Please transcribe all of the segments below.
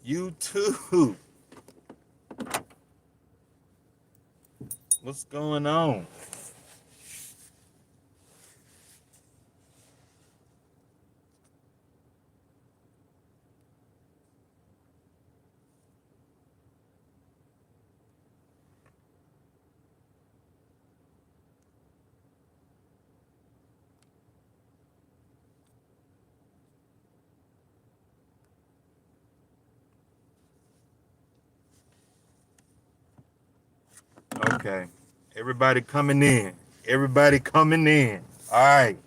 YouTube. What's going on? Okay. Everybody coming in. Everybody coming in. All right.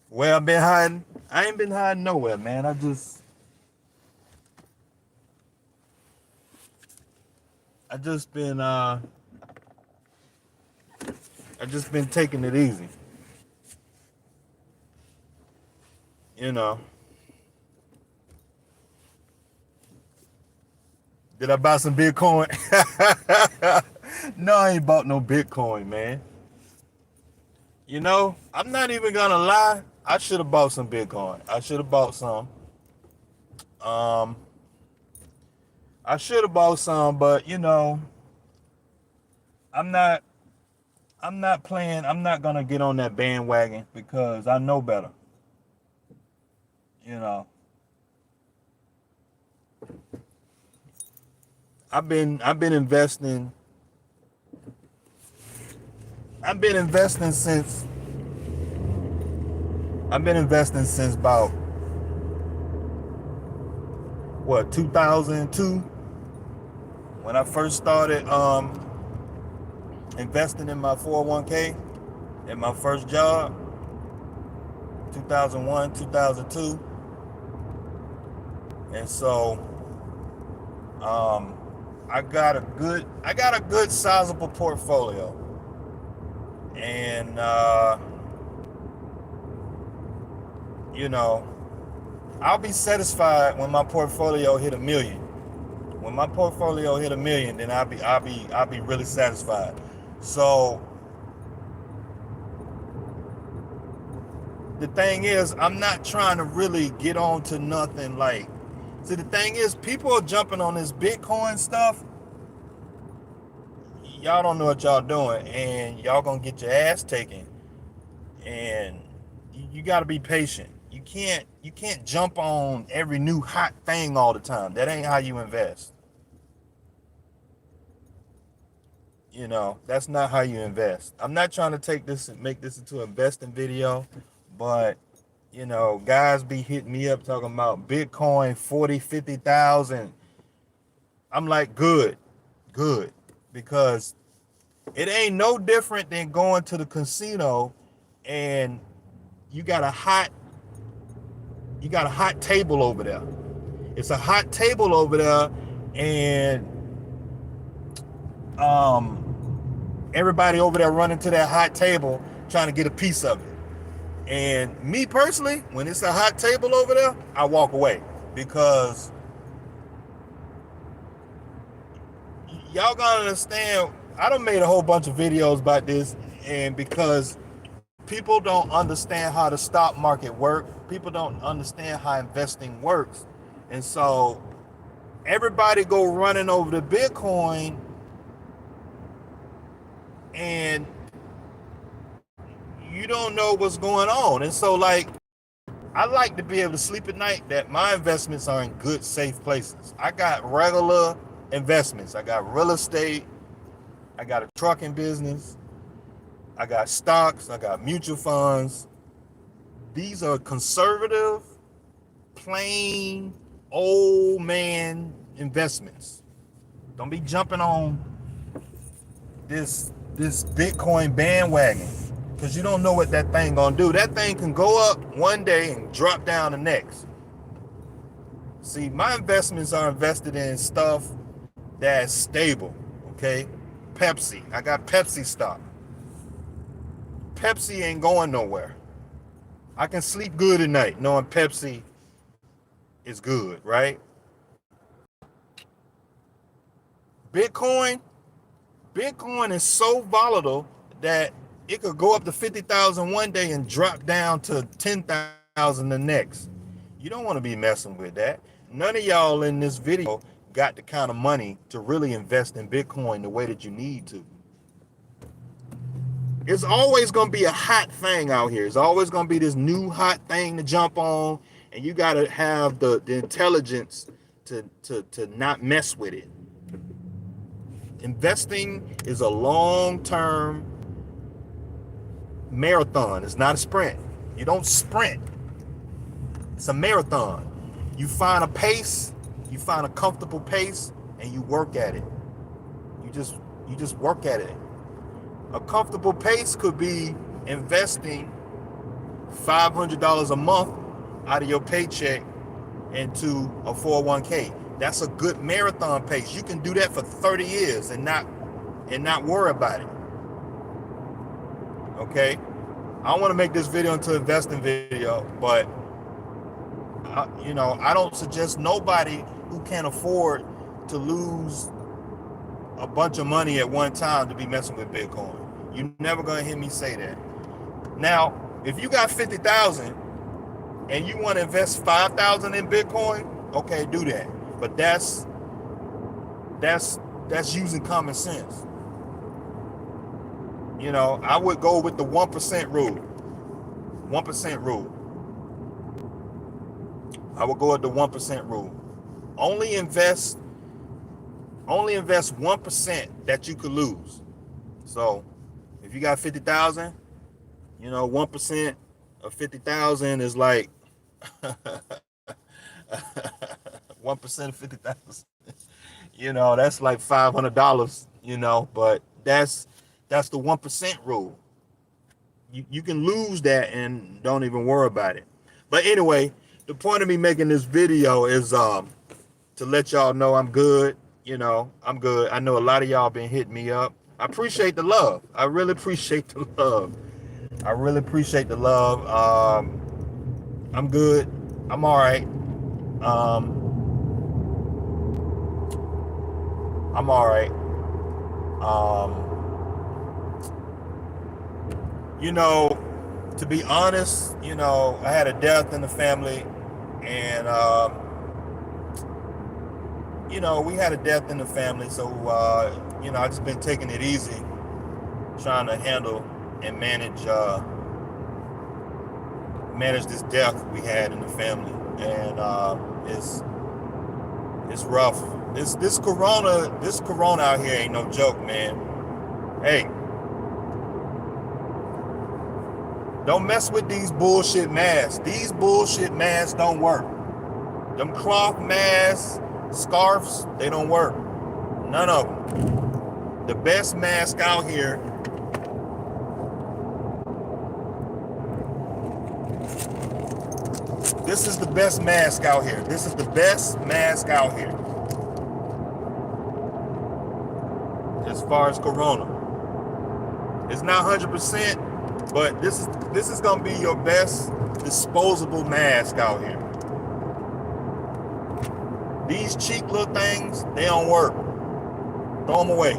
Where I been hiding? I ain't been hiding nowhere, man. I just been taking it easy. You know. Did I buy some Bitcoin? No, I ain't bought no Bitcoin, man. You know, I'm not even gonna lie. I should have bought some Bitcoin. I should have bought some. Um, I should have bought some, but you know, I'm not. I'm not playing. I'm not gonna get on that bandwagon because I know better. You know, I've been investing. I've been investing since. I've been investing since about what 2002 when I first started investing in my 401k in my first job. 2001, 2002, and so um, I got a good sizable portfolio, and you know, I'll be satisfied when my portfolio hit 1 million. When my portfolio hit 1 million, then I'll be really satisfied. So the thing is, I'm not trying to really get on to nothing like. See, the thing is, people are jumping on this Bitcoin stuff. Y'all don't know what y'all doing, and y'all gonna get your ass taken. And you got to be patient. You can't jump on every new hot thing all the time. That ain't how you invest. You know, that's not how you invest. I'm not trying to take this and make this into an investing video, but you know, guys be hitting me up talking about Bitcoin 40, 50,000. I'm like, good, because it ain't no different than going to the casino and you got a hot table over there. It's a hot table over there, and everybody over there running to that hot table trying to get a piece of it. And me personally, when it's a hot table over there, I walk away because y'all gotta understand. I done made a whole bunch of videos about this, and because people don't understand how the stock market works, people don't understand how investing works, and so everybody go running over to Bitcoin, and you don't know what's going on. And so, like, I like to be able to sleep at night that my investments are in good, safe places. I got regular investments. I got real estate. I got a trucking business. I got stocks. I got mutual funds. These are conservative, plain, old man investments. Don't be jumping on this Bitcoin bandwagon, because you don't know what that thing gonna do. That thing can go up one day and drop down the next. See, my investments are invested in stuff that's stable. Okay, Pepsi. I got Pepsi stock. Pepsi ain't going nowhere. I can sleep good at night knowing Pepsi is good, right? Bitcoin, Bitcoin is so volatile that it could go up to 50,000 one day and drop down to 10,000 the next. You don't want to be messing with that. None of y'all in this video got the kind of money to really invest in Bitcoin the way that you need to. It's always going to be a hot thing out here. It's always going to be this new hot thing to jump on, and you got to have the intelligence to not mess with it. Investing is a long-term marathon. It's not a sprint. You don't sprint. It's a marathon. You find a pace, you find a comfortable pace, and you work at it. You just work at it. A comfortable pace could be investing $500 a month out of your paycheck into a 401k. That's a good marathon pace. You can do that for 30 years and not worry about it. Okay? I don't want to make this video into an investing video, but I don't suggest nobody who can't afford to lose a bunch of money at one time to be messing with Bitcoin. You're never gonna hear me say that. Now, if you got 50,000 and you want to invest 5,000 in Bitcoin, okay, do that. But that's using common sense. I would go with the 1% rule. 1% rule. I would go with the 1% rule. Only invest 1% that you could lose. So if you got 50,000, 1% of 50,000 is like 1% of 50,000. That's like $500. But that's the 1% rule. You can lose that and don't even worry about it. But anyway, the point of me making this video is to let y'all know I'm good. I'm good. I know a lot of y'all been hitting me up. I appreciate the love. I really appreciate the love. I'm good. I'm all right. I'm all right. To be honest, I had a death in the family, and we had a death in the family, so I just been taking it easy, trying to handle and manage this death we had in the family, and it's rough. This corona out here ain't no joke, man. Hey, don't mess with these bullshit masks. These bullshit masks don't work. Them cloth masks, scarves, they don't work. None of them. The best mask out here This is the best mask out here. This is the best mask out here. As far as corona. It's not 100%, but this is gonna be your best disposable mask out here. These cheap little things, they don't work. Throw them away.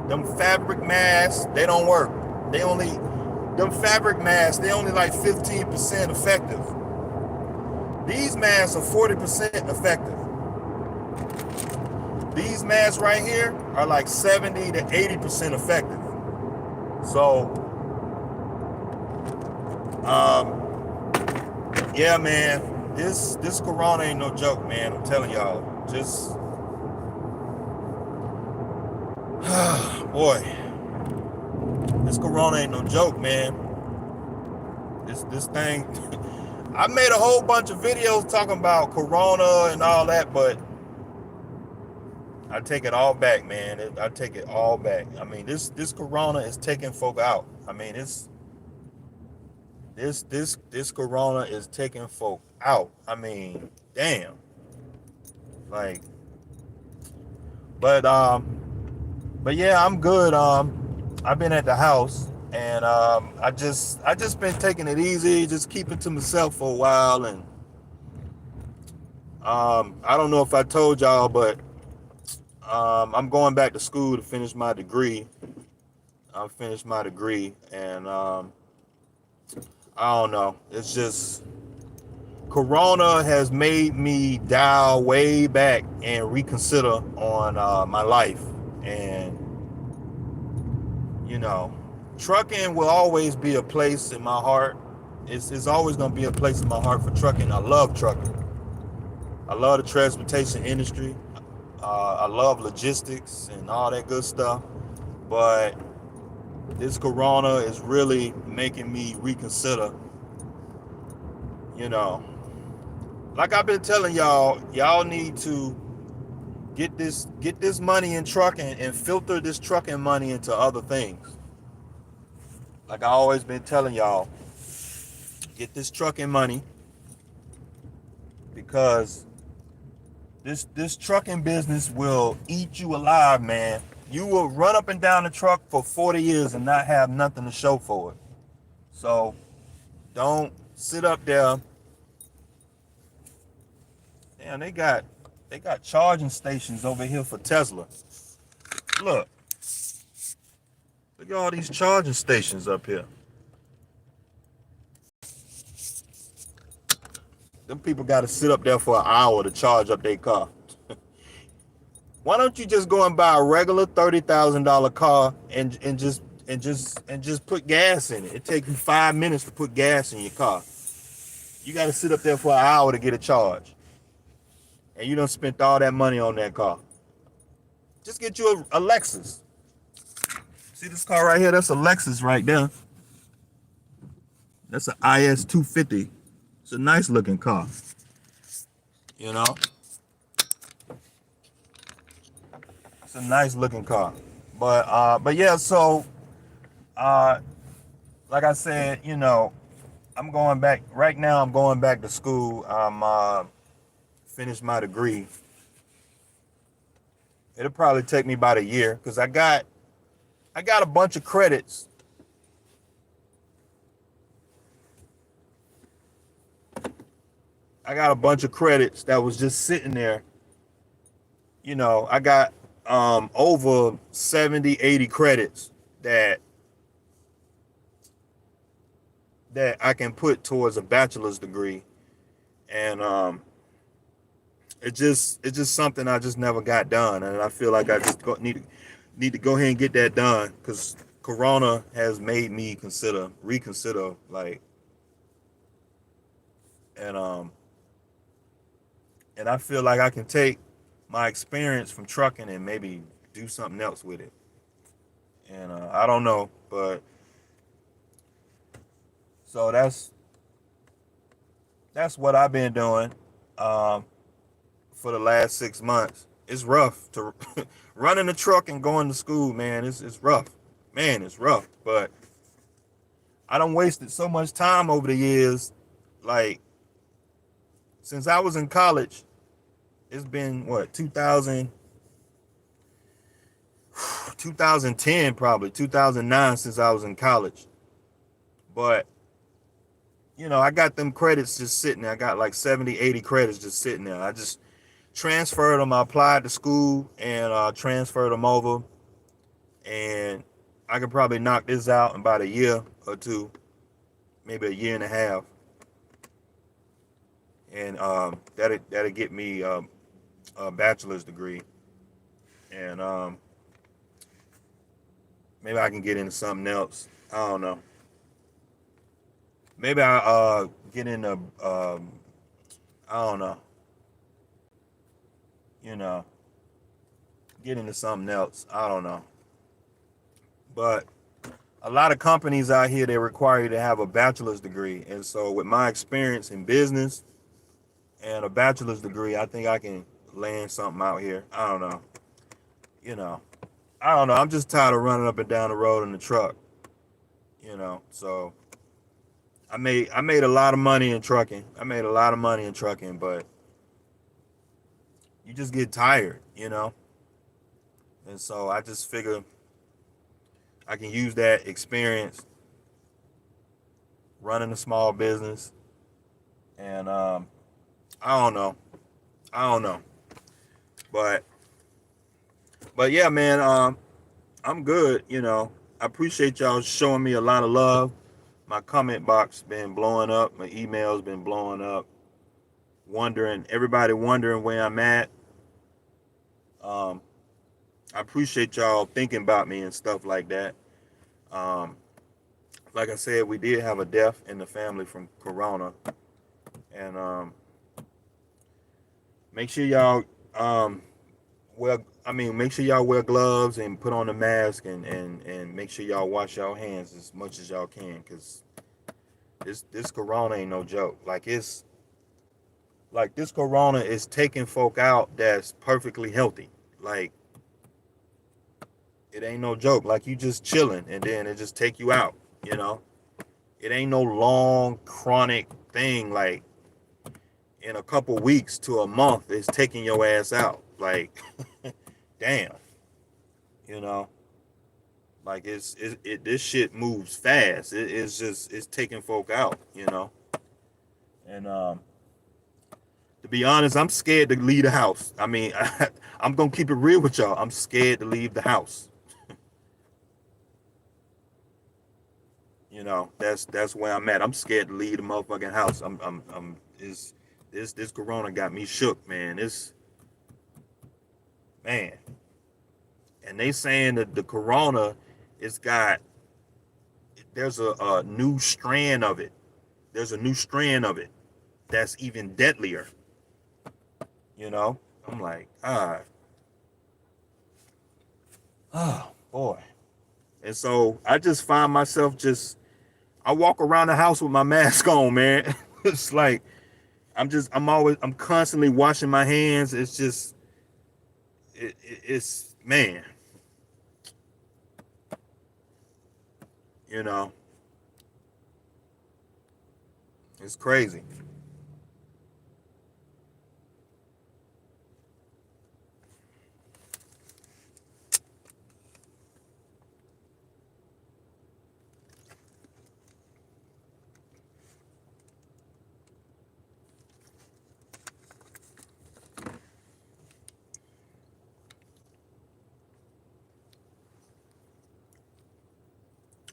Them fabric masks, they don't work. Them fabric masks, they only like 15% effective. These masks are 40% effective. These masks right here are like 70 to 80% effective. So, yeah, man, this corona ain't no joke, man. I'm telling y'all, just, boy, this corona ain't no joke, man. This thing, I made a whole bunch of videos talking about corona and all that, but I take it all back, man. I take it all back. I mean, this corona is taking folk out. I mean, this corona is taking folk out. I mean, damn. Like, but yeah, I'm good. I've been at the house, and I just been taking it easy, just keeping to myself for a while, and I don't know if I told y'all, but I'm going back to school to finish my degree, I finished my degree, and I don't know. It's just Corona has made me dial way back and reconsider on my life. And you know, trucking will always be a place in my heart. It's always gonna be a place in my heart for trucking. I love trucking. I love the transportation industry. I love logistics and all that good stuff. But this Corona is really making me reconsider. You know, like I've been telling y'all, y'all need to get this money in trucking and filter this trucking money into other things. Like I always been telling y'all, get this trucking money because this trucking business will eat you alive, man. You will run up and down the truck for 40 years and not have nothing to show for it. So don't sit up there. Damn, they got charging stations over here for Tesla. Look, look at all these charging stations up here. Them people got to sit up there for an hour to charge up their car. Why don't you just go and buy a regular $30,000 car and just put gas in it? It takes you 5 minutes to put gas in your car. You got to sit up there for an hour to get a charge, and you done spent all that money on that car. Just get you a Lexus. See this car right here? That's a Lexus right there. That's an IS 250. It's a nice looking car. You know, it's a nice looking car. But yeah. So uh, like I said, I'm going back right now. I'm going back to school. I'm finished my degree. It'll probably take me about a year because I got a bunch of credits. I got a bunch of credits that was just sitting there. I got over 70, 80 credits that I can put towards a bachelor's degree. And it's just something I just never got done. And I feel like I just need to go ahead and get that done because Corona has made me reconsider, like, and I feel like I can take my experience from trucking and maybe do something else with it. And I don't know, but so that's what I've been doing um, for the last 6 months. It's rough to running the truck and going to school, man. It's rough, man. It's rough, but I done wasted so much time over the years. Like since I was in college, it's been what 2010, probably 2009 since I was in college. But I got them credits just sitting there. I got like 70, 80 credits just sitting there. I just transferred them. I applied to school and transferred them over. And I could probably knock this out in about a year or two, maybe a year and a half. And that'll get me a bachelor's degree. And maybe I can get into something else. I don't know. Maybe I get into I don't know. You know, get into something else. I don't know. But a lot of companies out here, they require you to have a bachelor's degree. And so with my experience in business and a bachelor's degree, I think I can land something out here. I don't know. You know, I don't know. I'm just tired of running up and down the road in the truck. So I made a lot of money in trucking. But you just get tired. And so I just figure I can use that experience running a small business. And I don't know. But yeah, man, I'm good. I appreciate y'all showing me a lot of love. My comment box been blowing up. My emails been blowing up. Everybody wondering where I'm at. Um, I appreciate y'all thinking about me and stuff like that. Um, like I said, we did have a death in the family from Corona, and make sure y'all make sure y'all wear gloves and put on a mask, and make sure y'all wash y'all hands as much as y'all can, because this Corona ain't no joke. Like this Corona is taking folk out that's perfectly healthy. Like it ain't no joke. Like you just chilling and then it just take you out, you know? It ain't no long chronic thing like in a couple weeks to a month it's taking your ass out. Like damn, you know? Like this shit moves fast. It's taking folk out, you know? And to be honest, I'm scared to leave the house. I mean, I'm gonna keep it real with y'all. I'm scared to leave the house. You know, that's where I'm at. I'm scared to leave the motherfucking house. I'm is this Corona got me shook, man. This man, and they saying that the Corona, it's got there's a new strand of it. There's a new strand of it that's even deadlier. You know, I'm like, oh boy. And so I just find myself I walk around the house with my mask on, man. It's like I'm constantly washing my hands. It's just it's man, you know, it's crazy.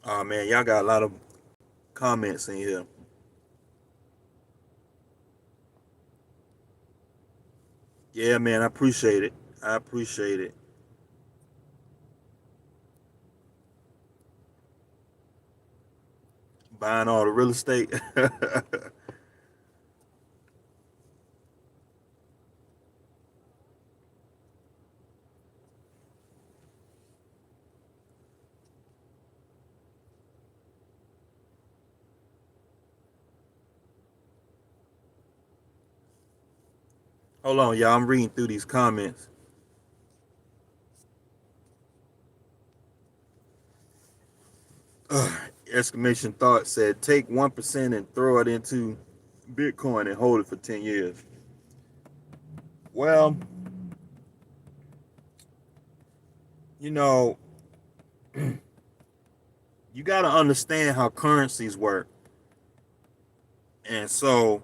Oh man, y'all got a lot of comments in here. Yeah, man, I appreciate it. I appreciate it. Buying all the real estate. Hold on, y'all. I'm reading through these comments. Exclamation thought said, take 1% and throw it into Bitcoin and hold it for 10 years. Well, you know, you got to understand how currencies work. And so,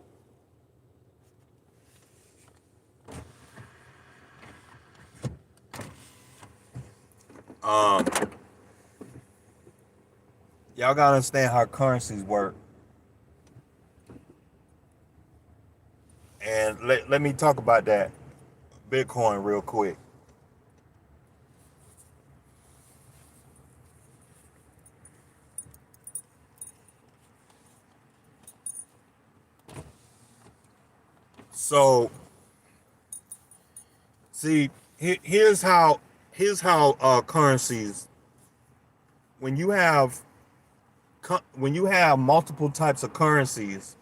um, y'all got to understand how currencies work. And let me talk about that Bitcoin real quick. So, see, here's how currencies when you have multiple types of currencies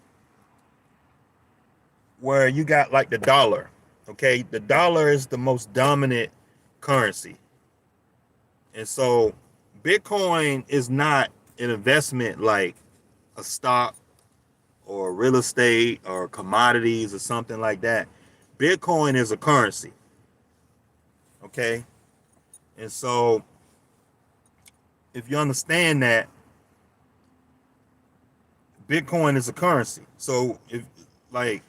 where you got like the dollar, okay? The dollar is the most dominant currency. And so Bitcoin is not an investment like a stock or real estate or commodities or something like that. Bitcoin is a currency, okay? And so if you understand that Bitcoin is a currency, so if like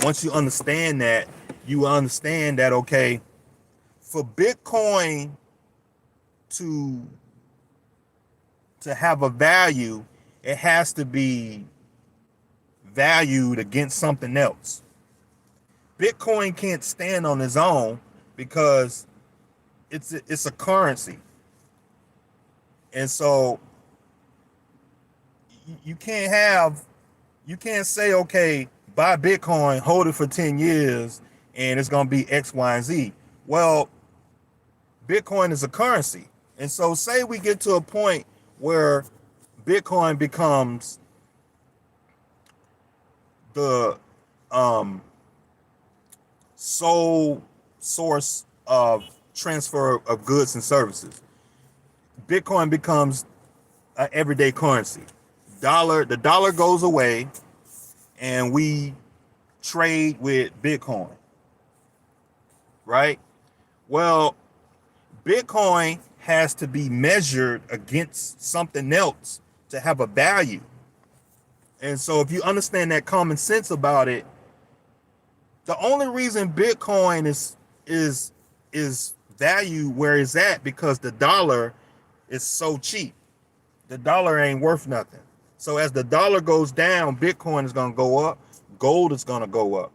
once you understand that, you understand that okay, for Bitcoin to to have a value, it has to be valued against something else. Bitcoin can't stand on its own because it's a currency. And so you can't say, okay, buy Bitcoin, hold it for 10 years, and it's going to be X, Y, and Z. Well, Bitcoin is a currency. And so say we get to a point where Bitcoin becomes the sole source of transfer of goods and services. Bitcoin becomes an everyday currency. The dollar goes away and we trade with Bitcoin, right? Well, Bitcoin has to be measured against something else to have a value. And so if you understand that common sense about it, the only reason Bitcoin is value where it's at because the dollar is so cheap. The dollar ain't worth nothing. So as the dollar goes down, Bitcoin is going to go up, gold is going to go up.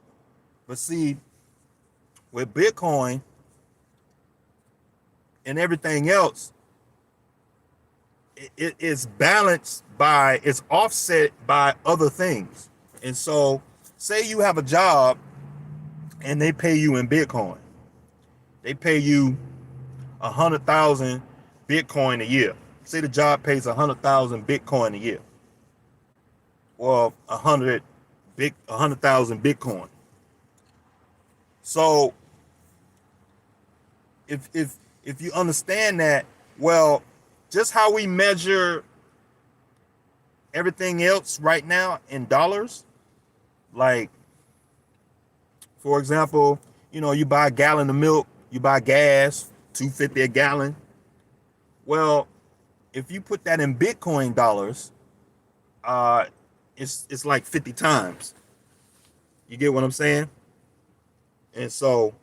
But see, with Bitcoin and everything else, it is balanced by, it's offset by other things. And so say you have a job and they pay you in Bitcoin. They pay you 100,000 Bitcoin a year. Say the job pays 100,000 Bitcoin a year. Well, 100,000 Bitcoin. So if you understand that, well, just how we measure everything else right now in dollars, like, for example, you buy a gallon of milk, you buy gas, $2.50 a gallon. Well, if you put that in Bitcoin dollars, it's like 50 times. You get what I'm saying? And so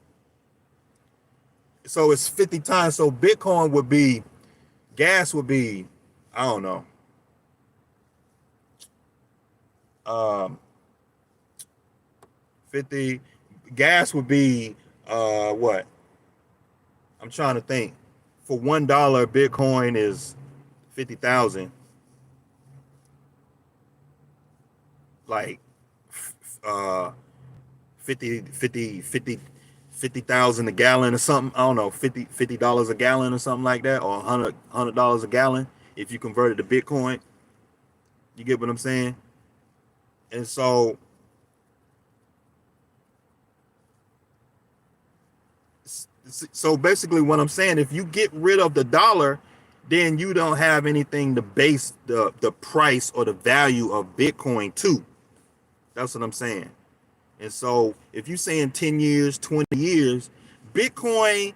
it's 50 times. So Bitcoin would be, gas would be, I don't know, 50, gas would be what? I'm trying to think. For $1, Bitcoin is 50,000. Like 50,000 a gallon or something. I don't know, $50 a gallon or something like that, or $100 a gallon if you convert it to Bitcoin. You get what I'm saying? And so basically what I'm saying, if you get rid of the dollar, then you don't have anything to base the price or the value of Bitcoin to. That's what I'm saying. And so if you're saying 10 years, 20 years, Bitcoin,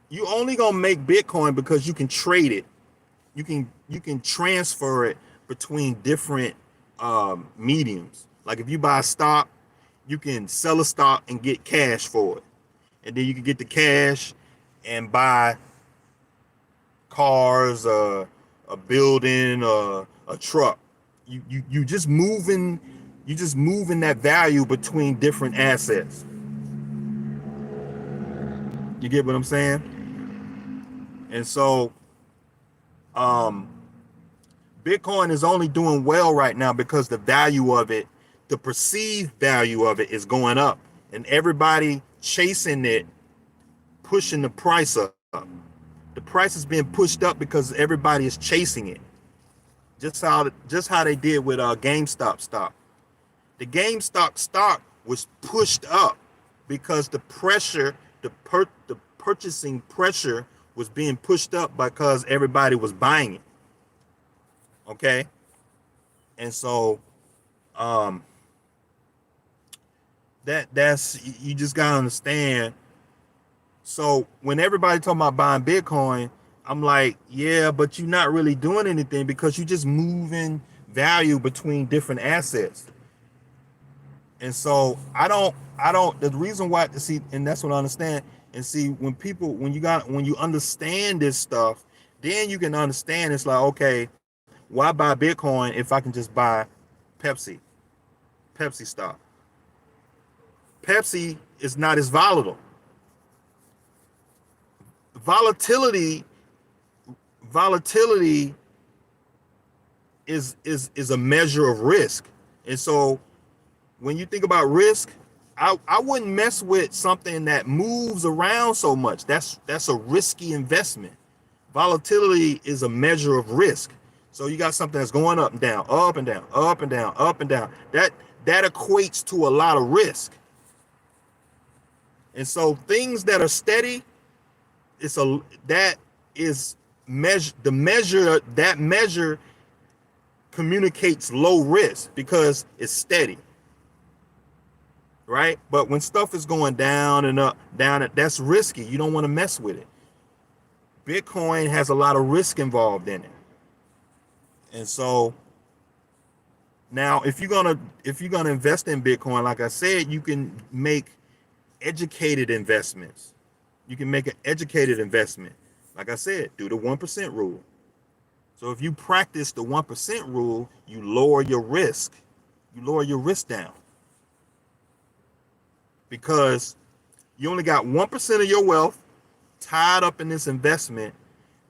you only gonna make Bitcoin because you can trade it. You can transfer it between different mediums. Like if you buy a stock, you can sell a stock and get cash for it. And then you can get the cash and buy cars, a building, a truck. You just moving that value between different assets. You get what I'm saying? And so Bitcoin is only doing well right now because the value of it, the perceived value of it, is going up, and everybody chasing it, pushing the price up. The price is being pushed up because everybody is chasing it. Just how they did with GameStop stock. The GameStop stock was pushed up because the pressure, the purchasing pressure was being pushed up because everybody was buying it. Okay? And so that's you just gotta understand. So when everybody talking about buying Bitcoin, I'm like, yeah, but you're not really doing anything because you're just moving value between different assets. And so I don't, the reason why, see, and that's what I understand. And see, when you understand this stuff, then you can understand, it's like, okay, Why buy Bitcoin if I can just buy Pepsi stock? Pepsi is not as volatile. Volatility is a measure of risk. And so when you think about risk, I wouldn't mess with something that moves around so much. That's a risky investment. Volatility is a measure of risk. So you got something that's going up and down, up and down, up and down, up and down. That equates to a lot of risk. And so things that are steady, that measure communicates low risk because it's steady. Right? But when stuff is going down and up, that's risky. You don't want to mess with it. Bitcoin has a lot of risk involved in it. And so now if you're gonna invest in Bitcoin, like I said, you can make educated investments. You can make an educated investment. Like I said, do the 1% rule. So if you practice the 1% rule, you lower your risk. You lower your risk down. Because you only got 1% of your wealth tied up in this investment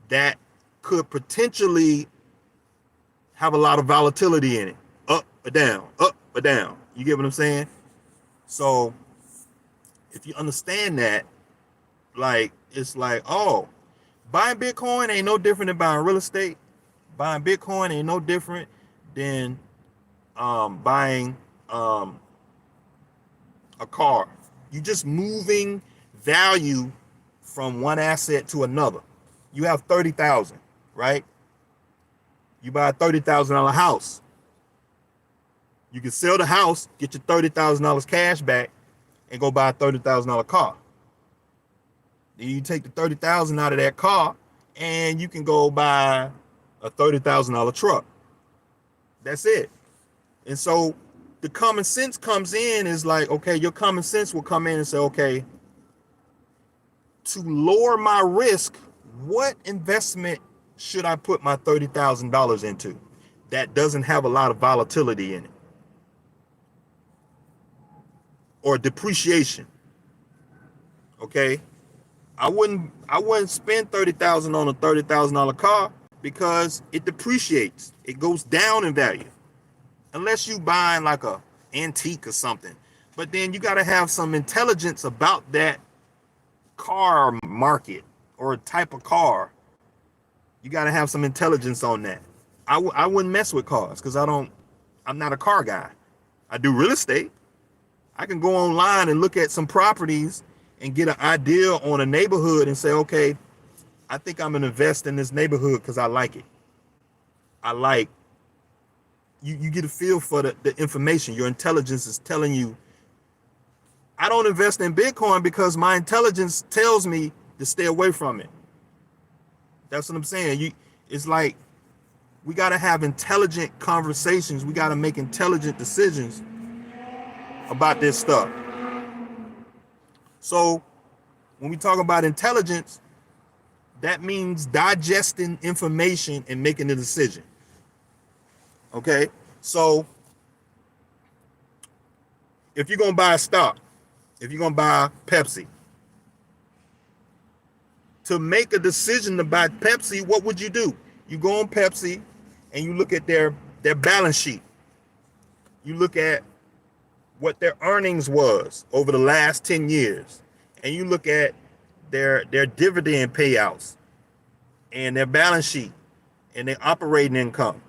that could potentially have a lot of volatility in it. Up or down, up or down. You get what I'm saying? So if you understand that, like, it's like, oh, buying Bitcoin ain't no different than buying real estate. Buying Bitcoin ain't no different than buying a car. You're just moving value from one asset to another. You have 30,000, right? You buy a $30,000 house. You can sell the house, get your $30,000 cash back, and go buy a $30,000 car. Then you take the $30,000 out of that car, and you can go buy a $30,000 truck. That's it. And so the common sense comes in is like, okay, your common sense will come in and say, okay, to lower my risk, what investment should I put my $30,000 into that doesn't have a lot of volatility in it or depreciation? Okay, I wouldn't spend $30,000 on a $30,000 car because it depreciates. It goes down in value. Unless you buying like a antique or something. But then you got to have some intelligence about that car market or type of car. You got to have some intelligence on that. I wouldn't mess with cars because I'm not a car guy. I do real estate. I can go online and look at some properties and get an idea on a neighborhood and say, okay, I think I'm gonna invest in this neighborhood because I like it. I like you get a feel for the information. Your intelligence is telling you. I don't invest in Bitcoin because my intelligence tells me to stay away from it. That's what I'm saying. It's like we got to have intelligent conversations. We got to make intelligent decisions about this stuff. So when we talk about intelligence, that means digesting information and making a decision. Okay, so if you're gonna buy a stock, if you're gonna buy Pepsi, to make a decision to buy Pepsi, what would you do? You go on Pepsi and you look at their balance sheet. You look at what their earnings was over the last 10 years, and you look at their dividend payouts and their balance sheet and their operating income.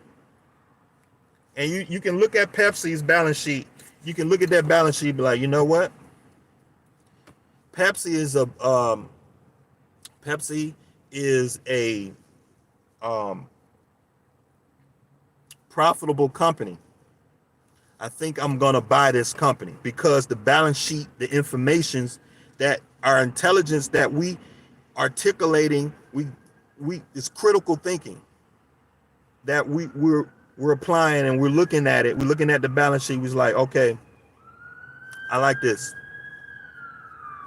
And you can look at Pepsi's balance sheet. You can look at that balance sheet and be like, you know what? Pepsi is a profitable company. I think I'm gonna buy this company because the balance sheet, the informations that our intelligence that we articulating, we it's critical thinking that we're applying, and we're looking at it. We're looking at the balance sheet. We're like, okay, I like this.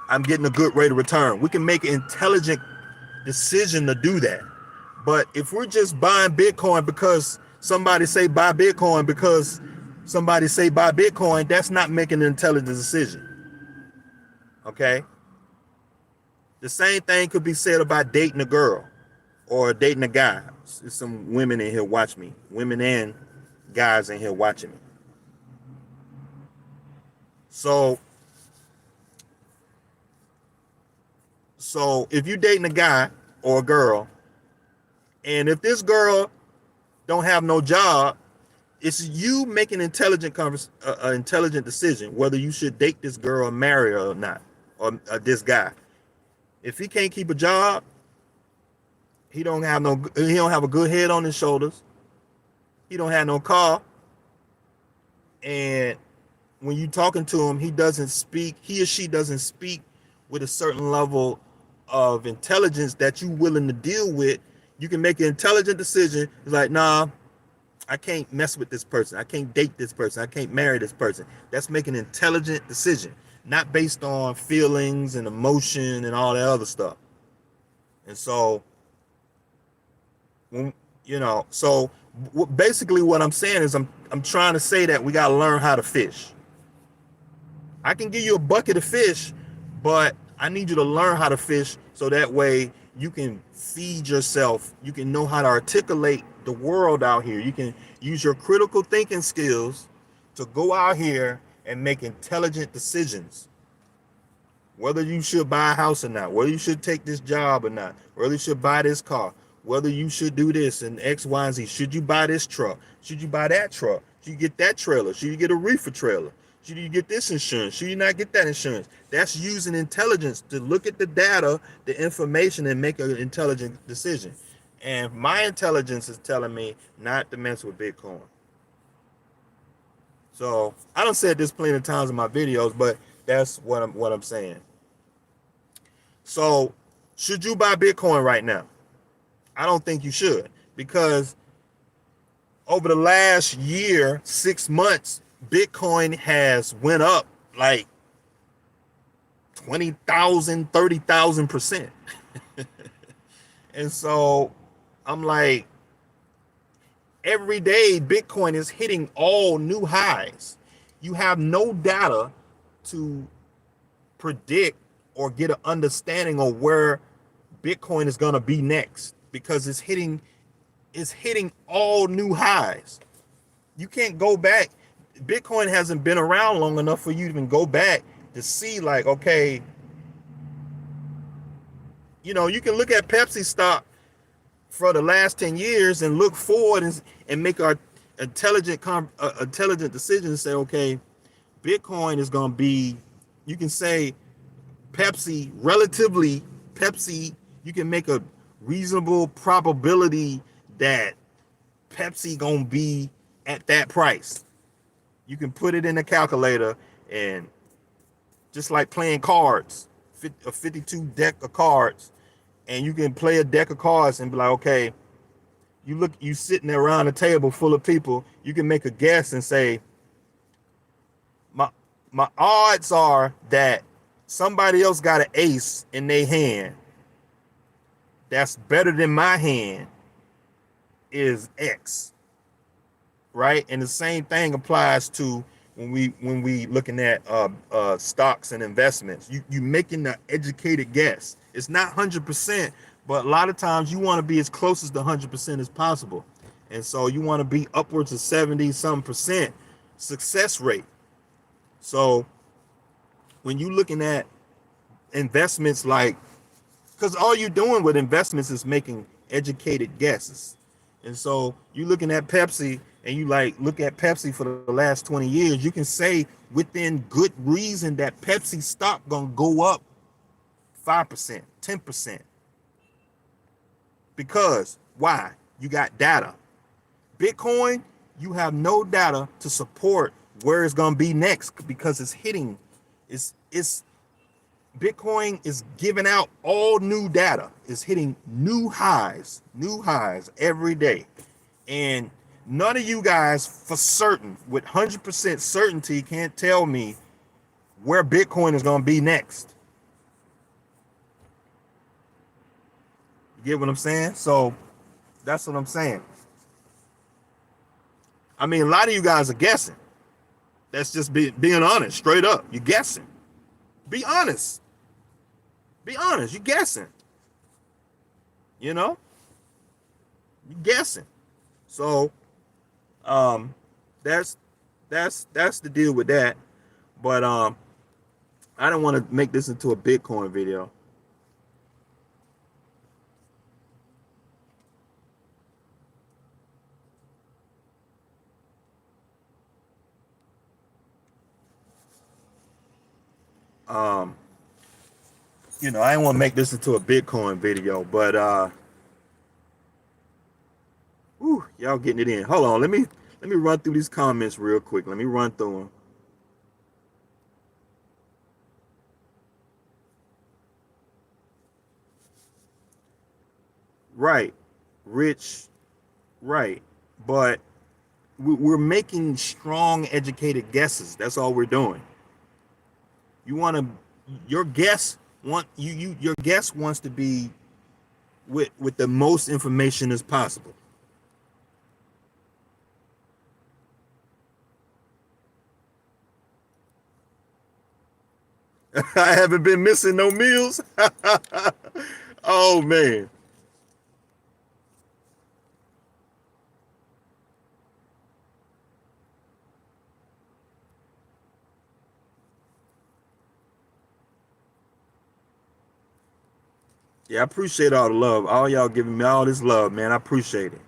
I'm getting a good rate of return. We can make an intelligent decision to do that. But if we're just buying Bitcoin because somebody say buy Bitcoin because somebody say buy Bitcoin, that's not making an intelligent decision. Okay? The same thing could be said about dating a girl or dating a guy. There's some women in here watch me. Women and guys in here watching me. So if you're dating a guy or a girl, and if this girl don't have no job, it's you making an intelligent decision whether you should date this girl or marry her or not, or this guy. If he can't keep a job, he don't have a good head on his shoulders. He don't have no car, and when you talking to him, he or she doesn't speak with a certain level of intelligence that you willing to deal with. You can make an intelligent decision. It's like, nah, I can't mess with this person. I can't date this person. I can't marry this person. That's making an intelligent decision, not based on feelings and emotion and all that other stuff. And so, basically what I'm saying is I'm trying to say that we got to learn how to fish. I can give you a bucket of fish, but I need you to learn how to fish so that way you can feed yourself. You can know how to articulate the world out here. You can use your critical thinking skills to go out here and make intelligent decisions. Whether you should buy a house or not, whether you should take this job or not, whether you should buy this car, whether you should do this and X, Y, and Z. Should you buy this truck? Should you buy that truck? Should you get that trailer? Should you get a reefer trailer? Should you get this insurance? Should you not get that insurance? That's using intelligence to look at the data, the information, and make an intelligent decision. And my intelligence is telling me not to mess with Bitcoin. So I done said this plenty of times in my videos, but that's what I'm saying. So should you buy Bitcoin right now? I don't think you should, because over the last year, 6 months, Bitcoin has went up like 20,000, 30,000%. And so I'm like, every day Bitcoin is hitting all new highs. You have no data to predict or get an understanding of where Bitcoin is going to be next, because it's hitting all new highs. You can't go back. Bitcoin hasn't been around long enough for you to even go back to see, like, okay, you can look at Pepsi stock for the last 10 years and look forward and make our intelligent decisions and say, okay, Bitcoin is going to be, you can say Pepsi, you can make a reasonable probability that Pepsi going to be at that price. You can put it in a calculator, and just like playing cards, a 52 deck of cards, and you can play a deck of cards and be like, okay, you sitting there around a table full of people, you can make a guess and say, my odds are that somebody else got an ace in their hand that's better than my hand is X, right? And the same thing applies to when we looking at stocks and investments. You making an educated guess. It's not 100%, but a lot of times you want to be as close as the 100% as possible, and so you want to be upwards of 70-some% success rate. So when you looking at investments, like, because all you're doing with investments is making educated guesses. And so you looking at Pepsi and you look at Pepsi for the last 20 years, you can say within good reason that Pepsi stock gonna go up 5%, 10%. Because why? You got data. Bitcoin, you have no data to support where it's gonna be next, because it's hitting, Bitcoin is giving out all new data. It's hitting new highs every day. And none of you guys for certain, with 100% certainty, can't tell me where Bitcoin is going to be next. You get what I'm saying? So that's what I'm saying. I mean, a lot of you guys are guessing. That's just being honest, straight up. You're guessing. Be honest. Be honest. You're guessing. You know, you're guessing. So, that's the deal with that. But I don't want to make this into a Bitcoin video. You know, I didn't want to make this into a Bitcoin video, but y'all getting it in. Hold on, let me run through these comments real quick. Let me run through them. Right, Rich, right, but we're making strong, educated guesses. That's all we're doing. You want to, your guess your guess wants to be with the most information as possible. I haven't been missing no meals. Oh man. Yeah, I appreciate all the love. All y'all giving me all this love, man. I appreciate it.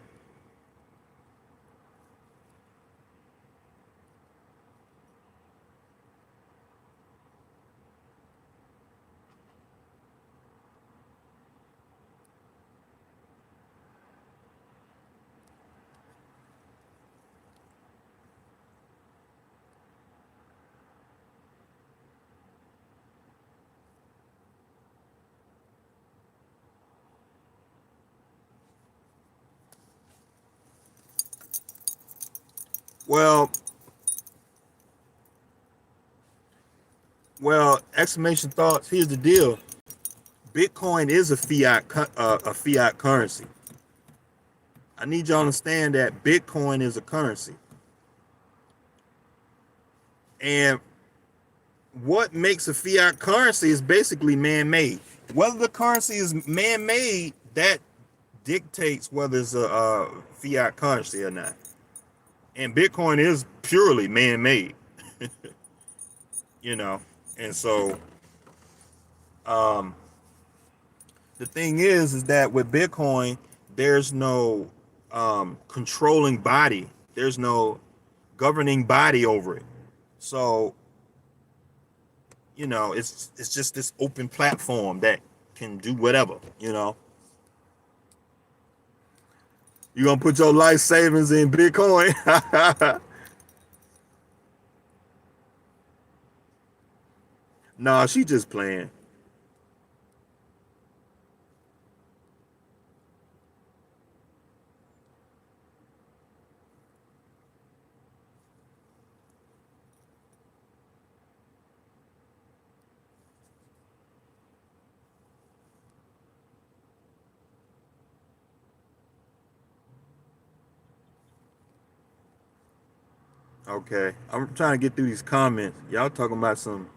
Well, exclamation thoughts. Here's the deal. Bitcoin is a fiat currency. I need you to understand that Bitcoin is a currency. And what makes a fiat currency is basically man-made. Whether the currency is man-made, that dictates whether it's a fiat currency or not. And Bitcoin is purely man-made. You know, and so the thing is that with Bitcoin, there's no controlling body. There's no governing body over it. So, you know, it's just this open platform that can do whatever, you know. You gonna put your life savings in Bitcoin? Nah, she just playing. Okay, I'm trying to get through these comments. Y'all talking about some.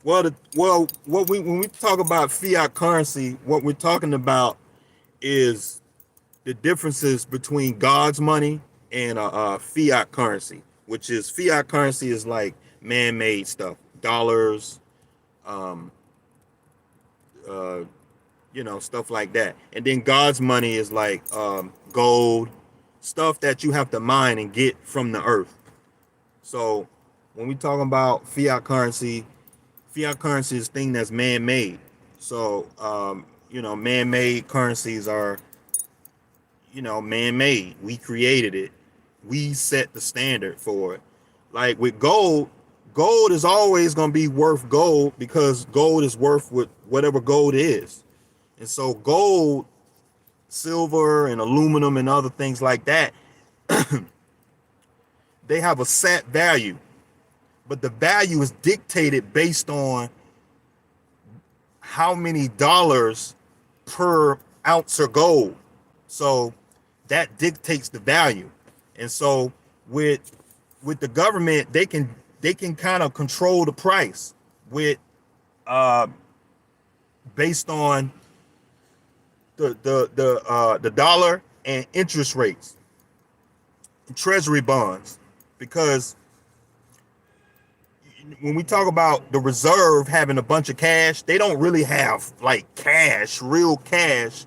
What when we talk about fiat currency, what we're talking about is the differences between God's money and fiat currency, which is fiat currency is like man-made stuff, dollars, um, uh, you know, stuff like that. And then God's money is like gold, stuff that you have to mine and get from the earth. So when we talk about fiat currency is thing that's man-made. So you know, man-made currencies are, you know, man-made. We created it. We set the standard for it. Like with gold, gold is always going to be worth gold because gold is worth whatever gold is. And so gold, silver, and aluminum and other things like that, they have a set value, but the value is dictated based on how many dollars per ounce of gold. So that dictates the value. And so with the government, they can kind of control the price with based on the dollar and interest rates, treasury bonds, because when we talk about the reserve having a bunch of cash, they don't really have like cash, real cash.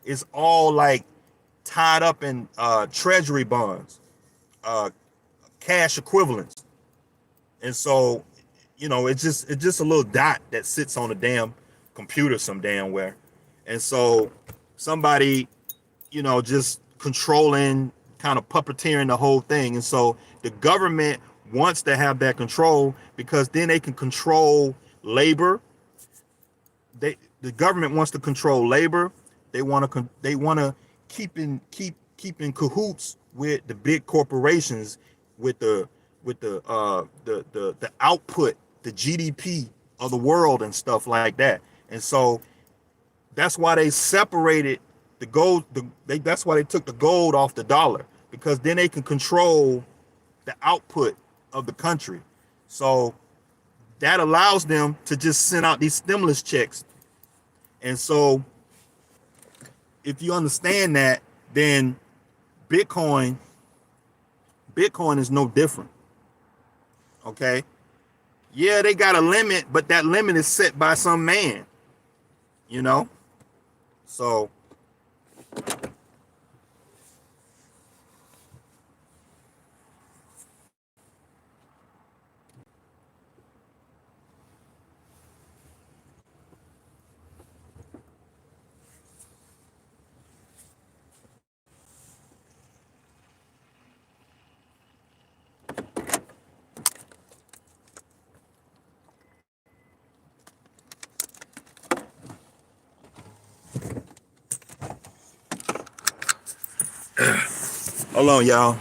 It's all like tied up in treasury bonds, cash equivalents. And so, it's just a little dot that sits on a damn computer some damn where. And so somebody, just controlling, kind of puppeteering the whole thing. And so the government wants to have that control because then they can control labor. The government wants to control labor. They want to keep in cahoots with the big corporations, with the output, the GDP of the world and stuff like that. And so that's why they separated the gold. That's why they took the gold off the dollar, because then they can control the output of the country. So that allows them to just send out these stimulus checks. And so if you understand that, then Bitcoin is no different. Okay. Yeah, they got a limit, but that limit is set by some man, So hold on, y'all.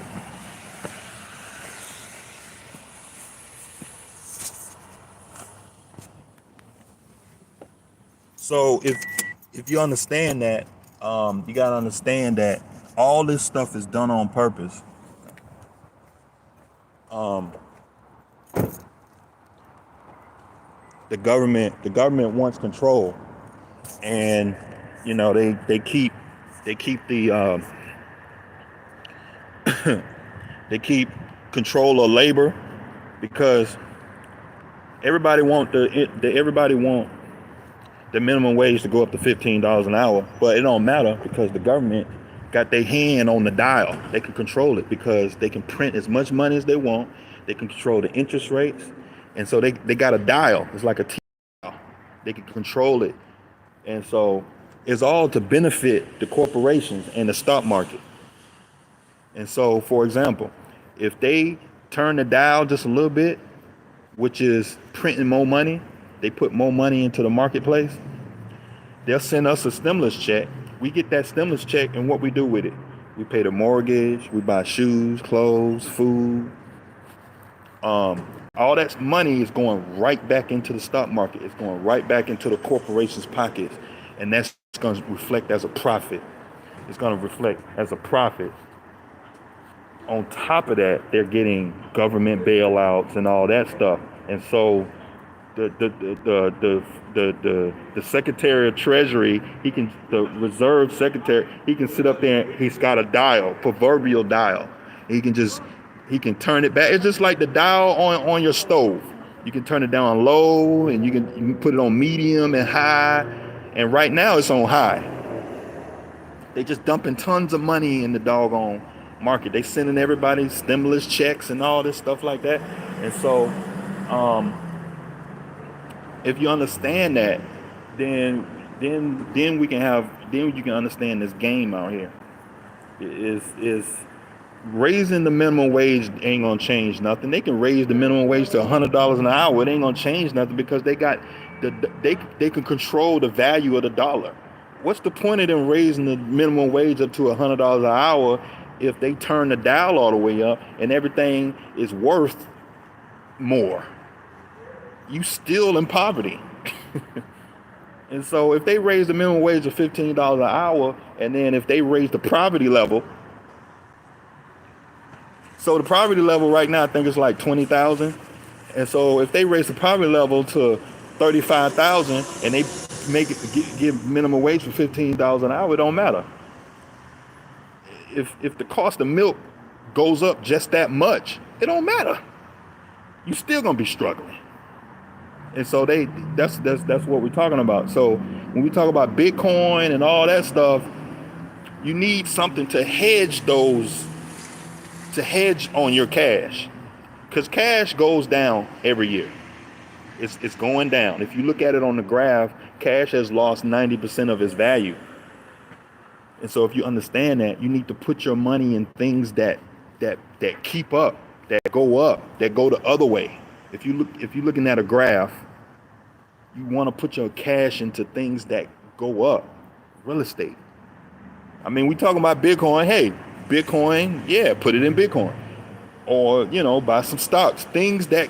So if you understand that, you gotta understand that all this stuff is done on purpose. The government wants control, and they keep the they keep control of labor, because everybody want the minimum wage to go up to $15 an hour, but it don't matter because the government got their hand on the dial. They can control it because they can print as much money as they want. They can control the interest rates, and so they got a dial. It's like a T dial. They can control it, and so it's all to benefit the corporations and the stock market. And so, for example, if they turn the dial just a little bit, which is printing more money, they put more money into the marketplace, they'll send us a stimulus check. We get that stimulus check, and what we do with it? We pay the mortgage, we buy shoes, clothes, food. All that money is going right back into the stock market. It's going right back into the corporation's pockets, and that's going to reflect as a profit. It's going to reflect as a profit. On top of that, they're getting government bailouts and all that stuff. And so the Secretary of Treasury, the Reserve Secretary, he can sit up there and he's got a dial, proverbial dial. He can turn it back. It's just like the dial on your stove. You can turn it down low, and you can put it on medium and high. And right now it's on high. They just dumping tons of money in the doggone market. They sending everybody stimulus checks and all this stuff like that. And so if you understand that, then you can understand this game out here. Raising the minimum wage ain't gonna change nothing. They can raise the minimum wage to $100 an hour. It ain't gonna change nothing because they got they can control the value of the dollar. What's the point of them raising the minimum wage up to $100 an hour if they turn the dial all the way up and everything is worth more? You still in poverty. And so if they raise the minimum wage to $15 an hour, and then if they raise the poverty level, so the poverty level right now I think it's like 20,000, and so if they raise the poverty level to 35,000 and they make it give minimum wage for $15 an hour, it don't matter. If the cost of milk goes up just that much, it don't matter. You still gonna be struggling. And so that's what we're talking about. So when we talk about Bitcoin and all that stuff, you need something to hedge on your cash, because cash goes down every year. It's going down. If you look at it on the graph, cash has lost 90% of its value. And so if you understand that, you need to put your money in things that keep up, that go up, that go the other way. If you're looking at a graph, you want to put your cash into things that go up. Real estate. I mean, we talking about Bitcoin. Hey, Bitcoin, yeah, put it in Bitcoin. Or, buy some stocks, things that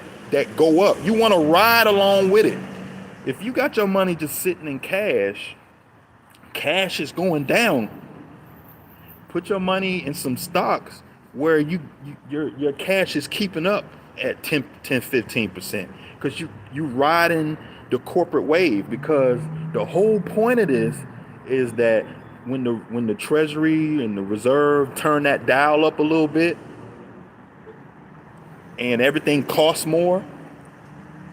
go up. You want to ride along with it. If you got your money just sitting in cash is going down. Put your money in some stocks where your cash is keeping up at 10-15%, because you riding the corporate wave. Because the whole point of this is that when the Treasury and the Reserve turn that dial up a little bit and everything costs more,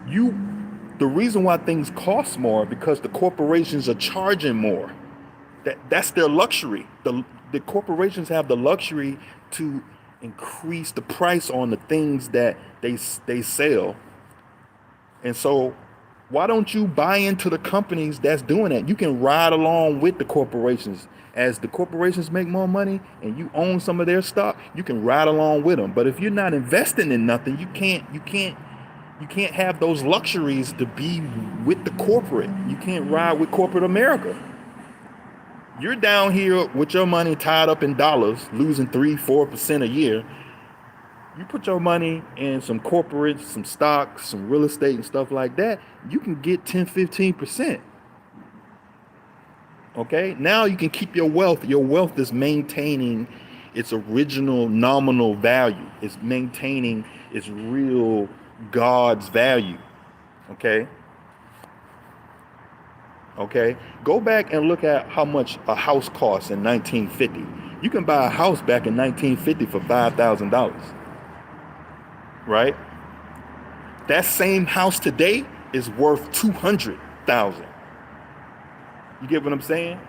the reason why things cost more because the corporations are charging more. That's their luxury. The corporations have the luxury to increase the price on the things that they sell. And so why don't you buy into the companies that's doing that? You can ride along with the corporations. As the corporations make more money and you own some of their stock, you can ride along with them. But if you're not investing in nothing, you can't have those luxuries to be with the corporate. You can't ride with corporate America. You're down here with your money tied up in dollars, losing 3-4% a year. You put your money in some corporates, some stocks, some real estate and stuff like that, you can get 10-15%. Okay? Now you can keep your wealth. Your wealth is maintaining its original nominal value. It's maintaining its real God's value. Okay? Okay, go back and look at how much a house cost in 1950. You can buy a house back in 1950 for $5,000, right? That same house today is worth $200,000. You get what I'm saying?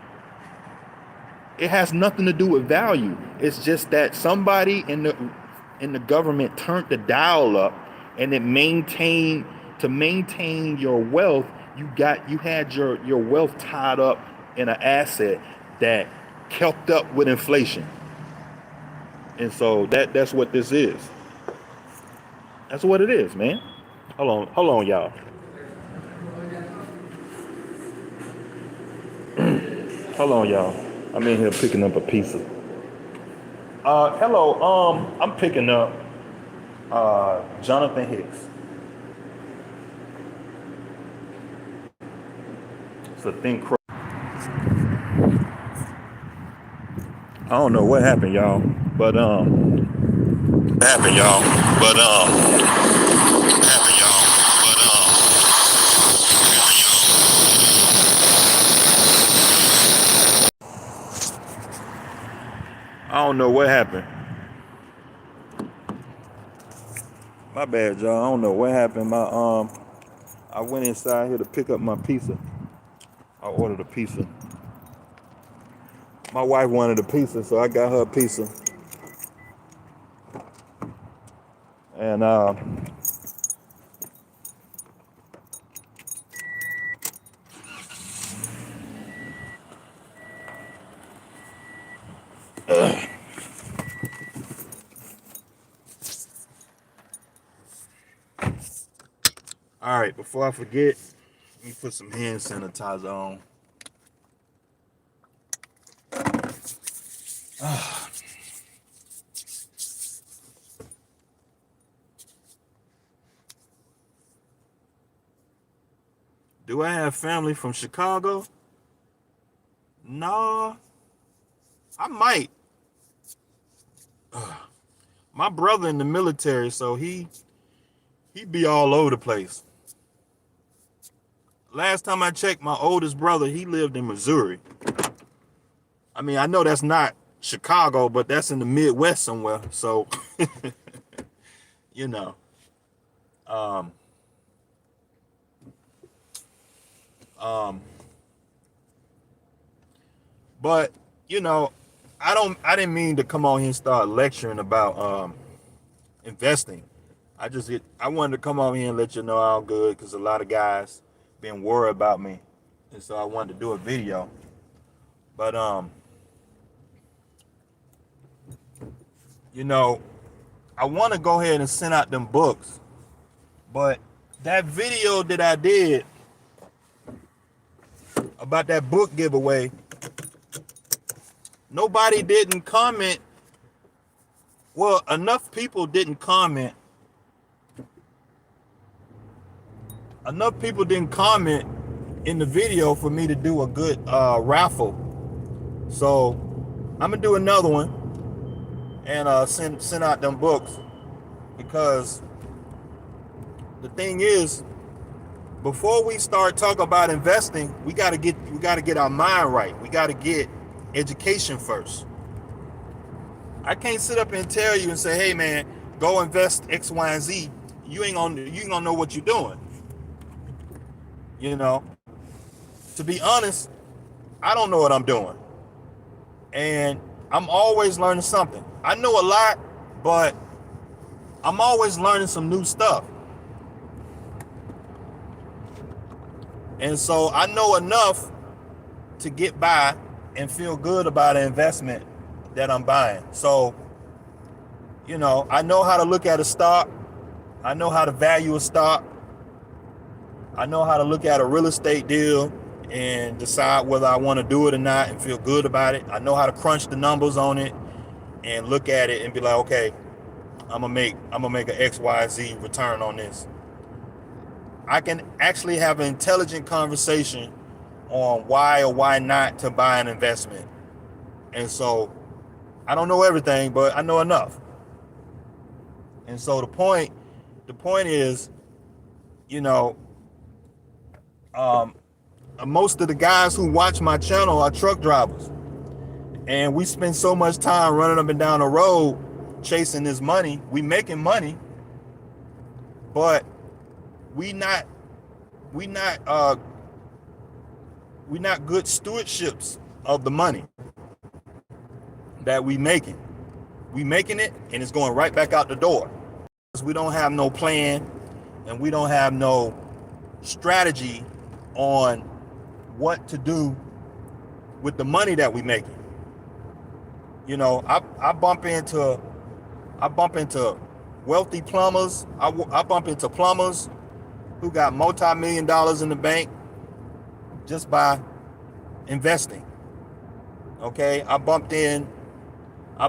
It has nothing to do with value. It's just that somebody in the government turned the dial up, and to maintain your wealth, you had your wealth tied up in an asset that kept up with inflation. And so that's what this is. That's what it is, man. Hold on, y'all. Hold on, y'all. I'm in here picking up a pizza. Hello. I'm picking up Jonathan Hicks. It's a thin crust. I don't know what happened, y'all, but I don't know what happened. My bad, y'all. I don't know what happened. I went inside here to pick up my pizza. I ordered a pizza. My wife wanted a pizza, so I got her a pizza. And All right, before I forget, let me put some hand sanitizer on. Do I have family from Chicago? No, I might. My brother in the military, so he be all over the place. Last time I checked, my oldest brother, he lived in Missouri. I mean, I know that's not Chicago, but that's in the Midwest somewhere. So, you know, um, um, but you know, I didn't mean to come on here and start lecturing about investing. I wanted to come on here and let you know how good, because a lot of guys been worried about me, and so I wanted to do a video. But you know, I want to go ahead and send out them books, but that video that I did about that book giveaway, nobody didn't comment. Well, enough people didn't comment. Enough people didn't comment in the video for me to do a good raffle. So I'm gonna do another one and send out them books, because the thing is, before we start talking about investing, we gotta get our mind right. We gotta get education first. I can't sit up and tell you and say, hey man, go invest X, Y, and Z. You ain't gonna know what you're doing. You know, to be honest, I don't know what I'm doing. And I'm always learning something. I know a lot, but I'm always learning some new stuff. And so I know enough to get by and feel good about an investment that I'm buying. So, you know, I know how to look at a stock. I know how to value a stock. I know how to look at a real estate deal and decide whether I want to do it or not and feel good about it. I know how to crunch the numbers on it and look at it and be like, okay, I'm gonna make an X, Y, Z return on this. I can actually have an intelligent conversation on why or why not to buy an investment. And so I don't know everything, but I know enough. And so the point is, you know, most of the guys who watch my channel are truck drivers, and we spend so much time running up and down the road chasing this money. We making money, but we not good stewardships of the money that we making. We making it and it's going right back out the door. We don't have no plan and we don't have no strategy on what to do with the money that we making. You know, I bump into wealthy plumbers. I bump into plumbers who got multi-million dollars in the bank just by investing. Okay, I bumped into a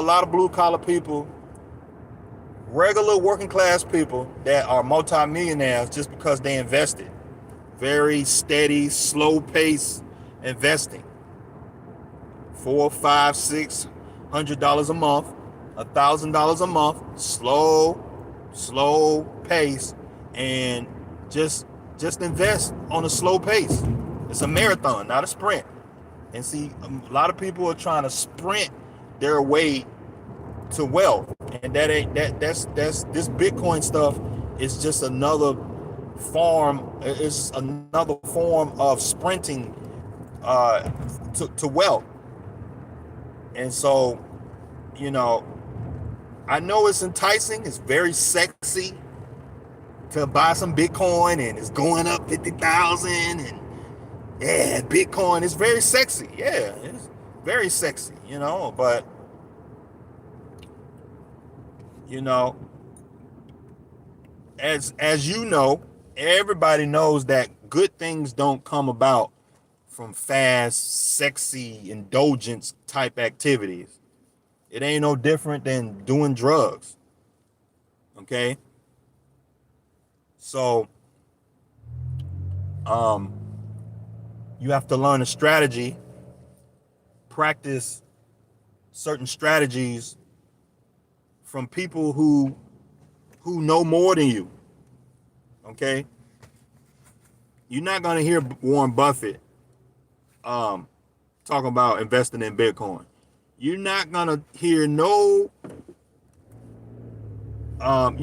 lot of blue collar people, regular working class people that are multi-millionaires just because they invested. Very steady, slow pace investing. $400, $500, $600 a month, $1,000 a month, slow pace, and just invest on a slow pace. It's a marathon, not a sprint. And see, a lot of people are trying to sprint their way to wealth, and that's this Bitcoin stuff is just another form. It's another form of sprinting to wealth. And so, you know, I know it's enticing. It's very sexy to buy some Bitcoin, and it's going up 50,000, and yeah, Bitcoin is very sexy. Yeah, it's very sexy, you know, but you know, as you know, everybody knows that good things don't come about from fast, sexy, indulgence type activities. It ain't no different than doing drugs. Okay? So you have to learn a strategy, practice certain strategies from people who know more than you. Okay? You're not going to hear Warren Buffett talking about investing in Bitcoin. You're not going to hear you're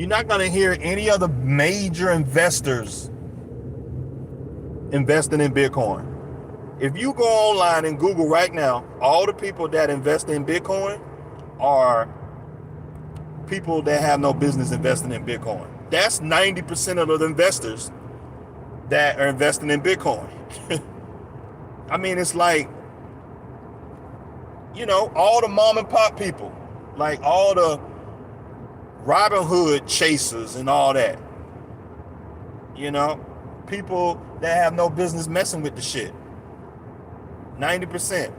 not going to hear any other major investors investing in Bitcoin. If you go online and Google right now, all the people that invest in Bitcoin are people that have no business investing in Bitcoin. That's 90% of the investors that are investing in Bitcoin. I mean, it's like, all the mom and pop people, like all the Robin Hood chasers and all that. People that have no business messing with the shit. 90%.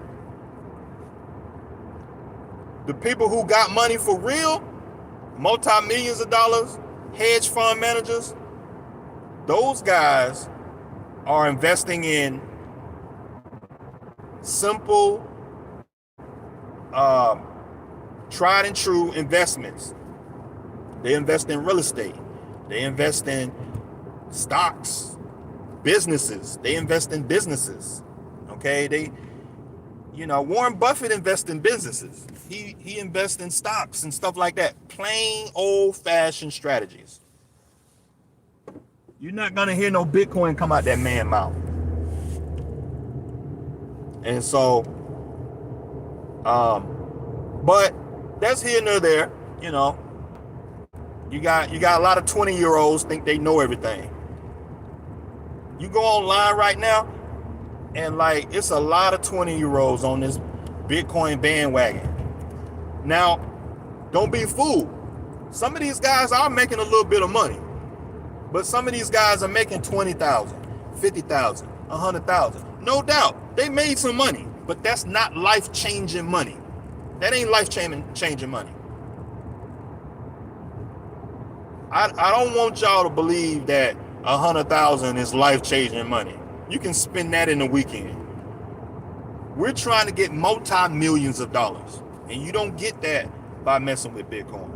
The people who got money for real, multi-millions of dollars, hedge fund managers, those guys are investing in simple, tried and true investments. They invest in real estate. They invest in stocks, businesses. They invest in businesses. Okay, Warren Buffett invests in businesses. He invests in stocks and stuff like that. Plain old-fashioned strategies. You're not gonna hear no Bitcoin come out that man's mouth. And so, but that's here nor there. You got a lot of 20-year-olds think they know everything. You go online right now, and it's a lot of 20-year-olds on this Bitcoin bandwagon. Now, don't be fooled. Some of these guys are making a little bit of money, but some of these guys are making 20,000, 50,000, 100,000. No doubt, they made some money, but that's not life-changing money. That ain't life-changing money. I don't want y'all to believe that 100,000 is life-changing money. You can spend that in a weekend. We're trying to get multi-millions of dollars, and you don't get that by messing with Bitcoin.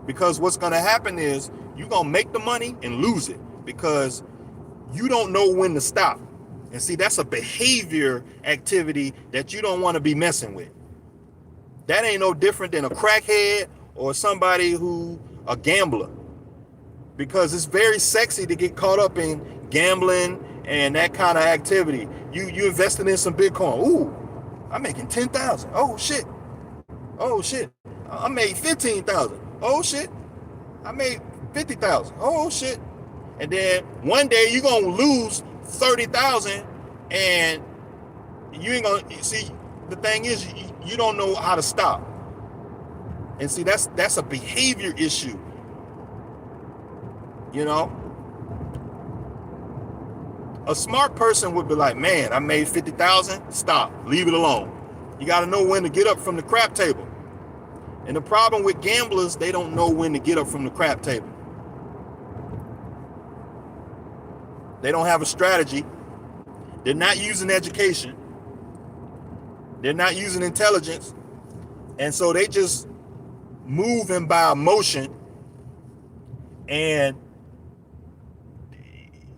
Because what's going to happen is you're going to make the money and lose it because you don't know when to stop. And see, that's a behavior activity that you don't want to be messing with. That ain't no different than a crackhead or somebody a gambler. Because it's very sexy to get caught up in gambling and that kind of activity. You invested in some Bitcoin. Ooh, I'm making 10,000. Oh shit. I made 15,000. Oh shit. I made 50,000. Oh shit. And then one day you're gonna lose 30,000, and you ain't gonna see. The thing is, you don't know how to stop. And see, that's a behavior issue. A smart person would be like, man, I made 50,000. Stop. Leave it alone. You got to know when to get up from the crap table. And the problem with gamblers, they don't know when to get up from the crap table. They don't have a strategy. They're not using education. They're not using intelligence. And so they just moving by emotion. And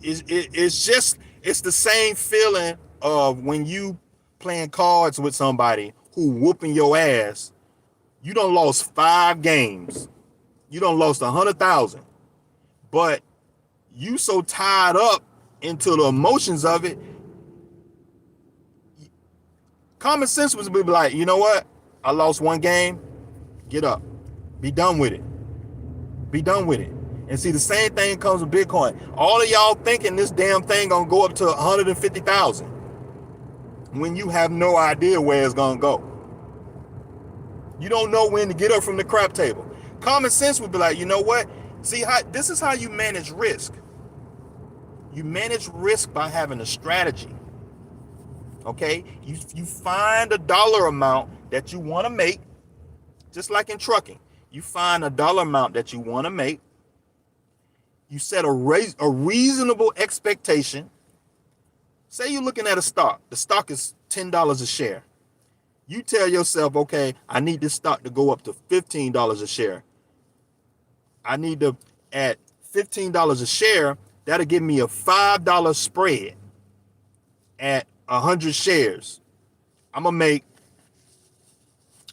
it's the same feeling of when you playing cards with somebody who whooping your ass. You done lost 5 games. You done lost 100,000. But you so tied up into the emotions of it. Common sense would be like, you know what? I lost 1 game. Get up. Be done with it. Be done with it. And see, the same thing comes with Bitcoin. All of y'all thinking this damn thing gonna go up to 150,000 when you have no idea where it's gonna go. You don't know when to get up from the crap table. Common sense would be like, you know what? See how this is how you manage risk. You manage risk by having a strategy. Okay? You find a dollar amount that you want to make, just like in trucking. You find a dollar amount that you want to make. You set a reasonable expectation. Say you're looking at a stock. The stock is $10 a share. You tell yourself, okay, I need this stock to go up to $15 a share. I need to, at $15 a share, that'll give me a $5 spread at 100 shares. I'm gonna make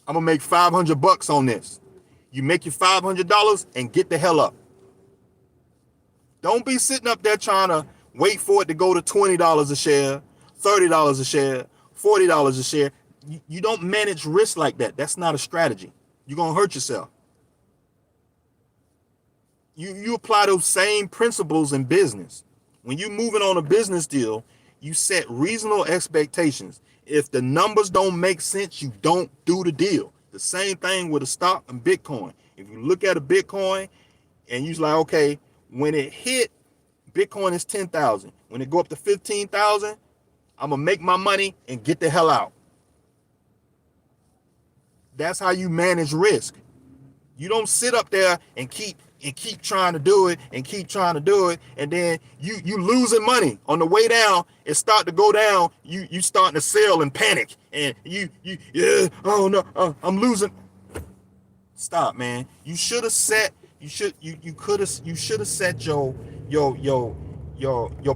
$500 on this. You make your $500 and get the hell up. Don't be sitting up there trying to wait for it to go to $20 a share, $30 a share, $40 a share. You don't manage risk like that. That's not a strategy. You're gonna hurt yourself. You apply those same principles in business. When you're moving on a business deal, you set reasonable expectations. If the numbers don't make sense, you don't do the deal. The same thing with a stock and Bitcoin. If you look at a Bitcoin and you're like, okay, when it hit, Bitcoin is 10,000. When it go up to 15,000, I'm gonna make my money and get the hell out. That's how you manage risk. You don't sit up there and keep trying to do it and keep trying to do it, and then you losing money on the way down. It start to go down. You starting to sell and panic, and oh no, I'm losing. Stop, man. You should have set. You should have set your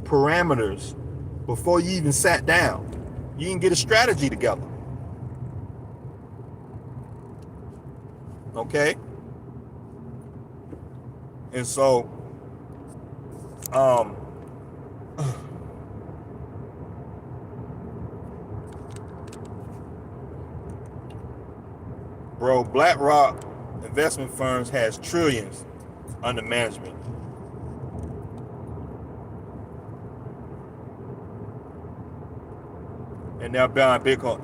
parameters before you even sat down. You didn't get a strategy together. Okay. And so, bro, BlackRock investment firms has trillions under management. And they're buying Bitcoin.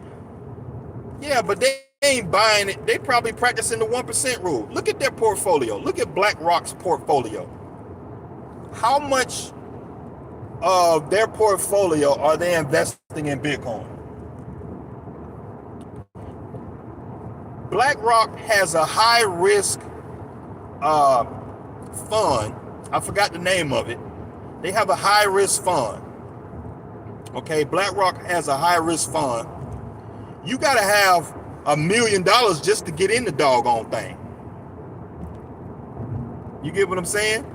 Yeah, but they ain't buying it. They probably practicing the 1% rule. Look at their portfolio. Look at BlackRock's portfolio. How much of their portfolio are they investing in Bitcoin? BlackRock has a high risk fund. I forgot the name of it. They have a high risk fund. Okay, BlackRock has a high risk fund. You got to have $1 million just to get in the doggone thing. You get what I'm saying?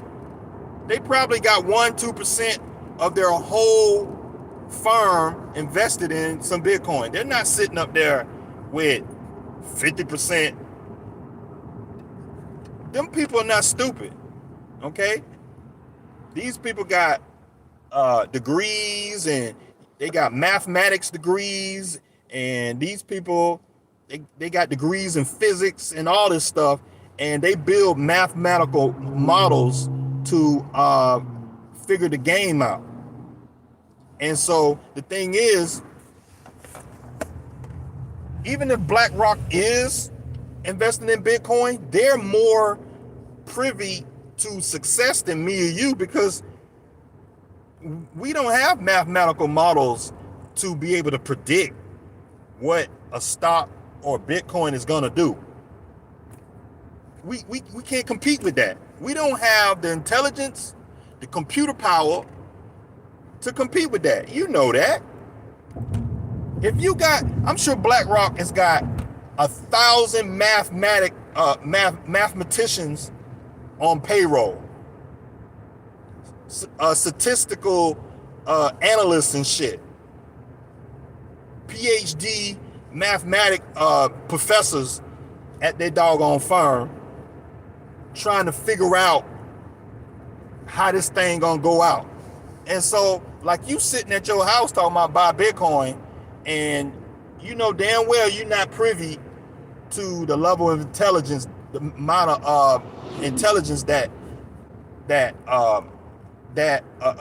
They probably got 1-2% of their whole firm invested in some Bitcoin. They're not sitting up there with 50%. Them people are not stupid. Okay? These people got degrees, and they got mathematics degrees, and these people, they got degrees in physics and all this stuff, and they build mathematical models to figure the game out. And so the thing is, even if BlackRock is investing in Bitcoin, they're more privy to success than me or you, because we don't have mathematical models to be able to predict what a stock or Bitcoin is going to do. We can't compete with that. We don't have the intelligence, the computer power to compete with that. You know that. If you got, I'm sure BlackRock has got 1,000 mathematicians on payroll, statistical analysts and shit, PhD mathematic professors at their doggone firm, trying to figure out how this thing gonna go out. And so, like, you sitting at your house talking about buy Bitcoin, and you know damn well you're not privy to the level of intelligence, the amount of intelligence that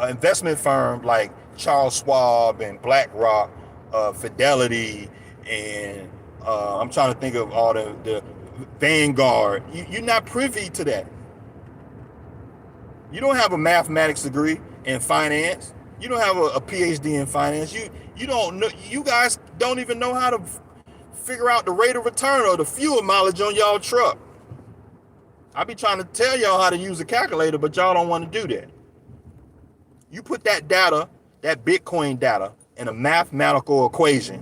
investment firm like Charles Schwab and BlackRock, Fidelity, and I'm trying to think of all the Vanguard. You're not privy to that. You don't have a mathematics degree in finance. You don't have a PhD in finance. You don't know. You guys don't even know how to figure out the rate of return or the fuel mileage on y'all truck. I be trying to tell y'all how to use a calculator, but y'all don't want to do that. You put that data, that Bitcoin data, in a mathematical equation.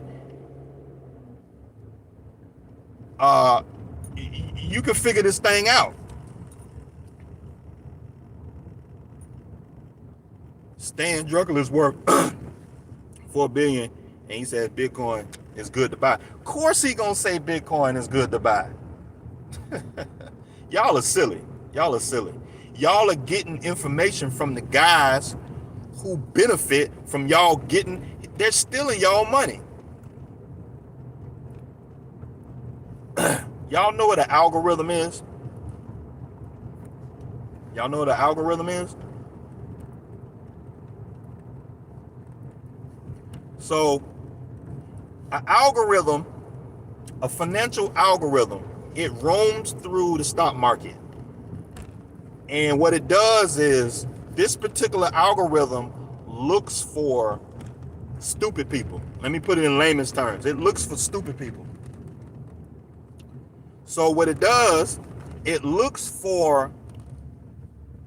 You can figure this thing out. Stan Druckel is worth $4 billion, and he says Bitcoin is good to buy. Of course, he gonna say Bitcoin is good to buy. Y'all are silly. Y'all are silly. Y'all are getting information from the guys who benefit from y'all getting. They're stealing y'all money. Y'all know what an algorithm is? Y'all know what an algorithm is? So, an algorithm, a financial algorithm, it roams through the stock market. And what it does is, this particular algorithm looks for stupid people. Let me put it in layman's terms. It looks for stupid people. So what it does, it looks for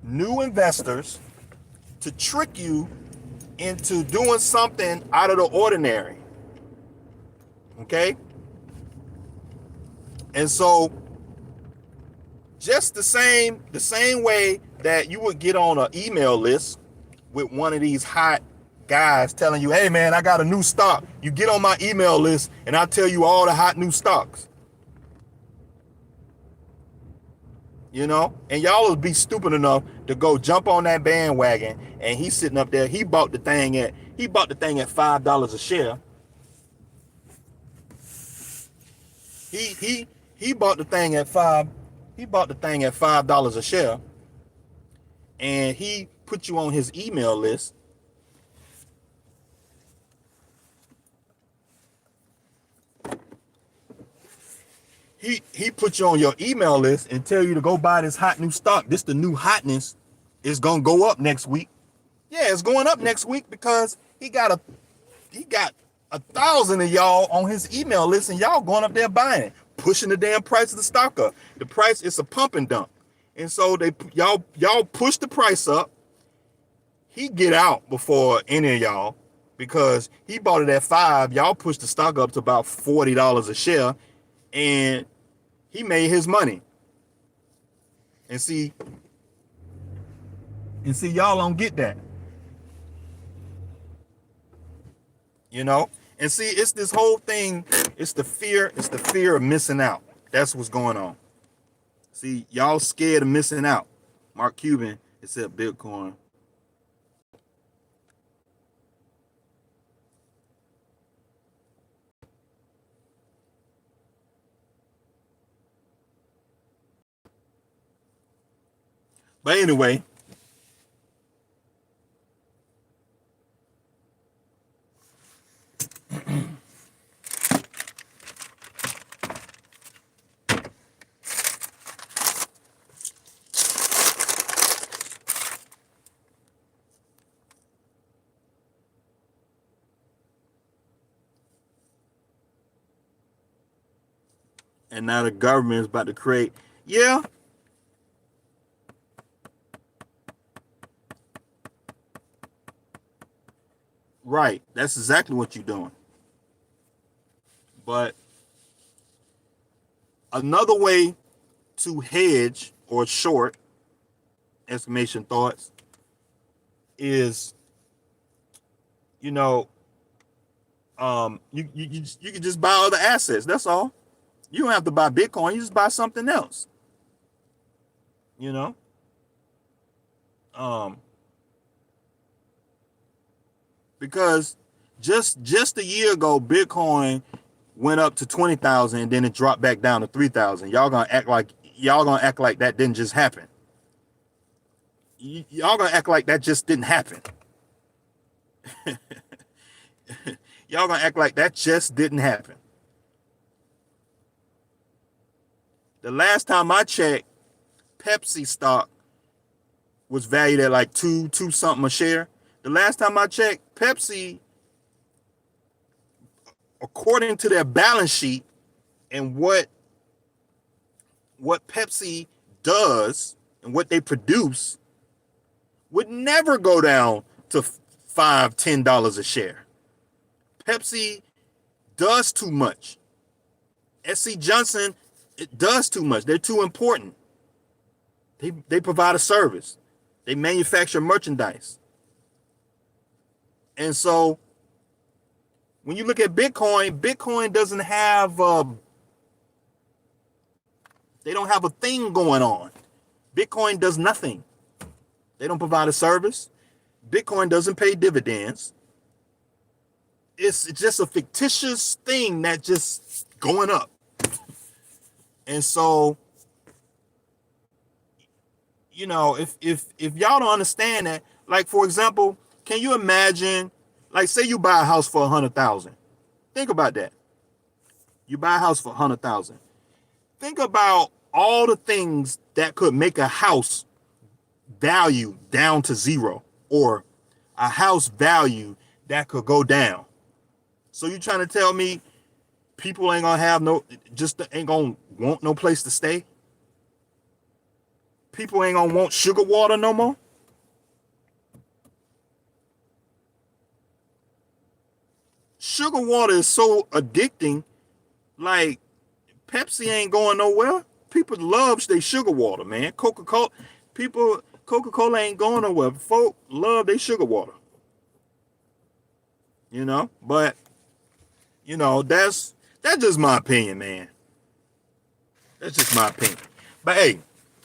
new investors to trick you into doing something out of the ordinary. Okay? And so just the same way that you would get on an email list with one of these hot guys telling you, hey man, I got a new stock. You get on my email list and I'll tell you all the hot new stocks. You know, and y'all will be stupid enough to go jump on that bandwagon, and he's sitting up there. He bought the thing at $5 a share. He bought the thing at $5 a share, and he put you on his email list. He put you on your email list and tell you to go buy this hot new stock. This the new hotness. Is gonna go up next week. Yeah, it's going up next week because he got 1,000 of y'all on his email list, and y'all going up there buying it, pushing the damn price of the stock up. The price is a pump and dump, and so y'all push the price up. He get out before any of y'all because he bought it at $5. Y'all pushed the stock up to about $40 a share, and he made his money. And see, y'all don't get that. You know? And see, it's this whole thing, it's the fear of missing out. That's what's going on. See, y'all scared of missing out. Mark Cuban, it said Bitcoin. But anyway, and now the government is about to create, yeah. Right. That's exactly what you're doing. But another way to hedge or short, exclamation thoughts, is, you know, you can just buy other assets. That's all. You don't have to buy Bitcoin. You just buy something else. You know, because just a year ago, Bitcoin went up to 20,000 and then it dropped back down to 3,000. Y'all gonna act like that didn't just happen. Y'all gonna act like that just didn't happen. Y'all gonna act like that just didn't happen. The last time I checked, Pepsi stock was valued at like two something a share. The last time I checked, Pepsi, according to their balance sheet and what Pepsi does and what they produce, would never go down to $5-10 a share. Pepsi does too much. SC Johnson, it does too much. They're too important. They provide a service. They manufacture merchandise. And so when you look at Bitcoin doesn't have they don't have a thing going on. Bitcoin does nothing. They don't provide a service. Bitcoin doesn't pay dividends. It's just a fictitious thing that just going up. And so, you know, if y'all don't understand that, like, for example, can you imagine, like, say you buy a house for 100,000. Think about that. You buy a house for 100,000. Think about all the things that could make a house value down to zero, or a house value that could go down. So you trying to tell me people ain't gonna have ain't gonna want no place to stay? People ain't gonna want sugar water no more? Sugar water is so addicting. Like, Pepsi ain't going nowhere. People love their sugar water, man. Coca-Cola ain't going nowhere. Folk love their sugar water. You know, but you know, that's just my opinion, man. That's just my opinion. But hey,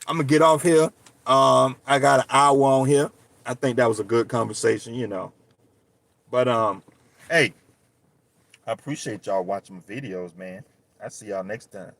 I'm gonna get off here. I got an hour on here. I think that was a good conversation, you know. But hey, I appreciate y'all watching my videos, man. I see y'all next time.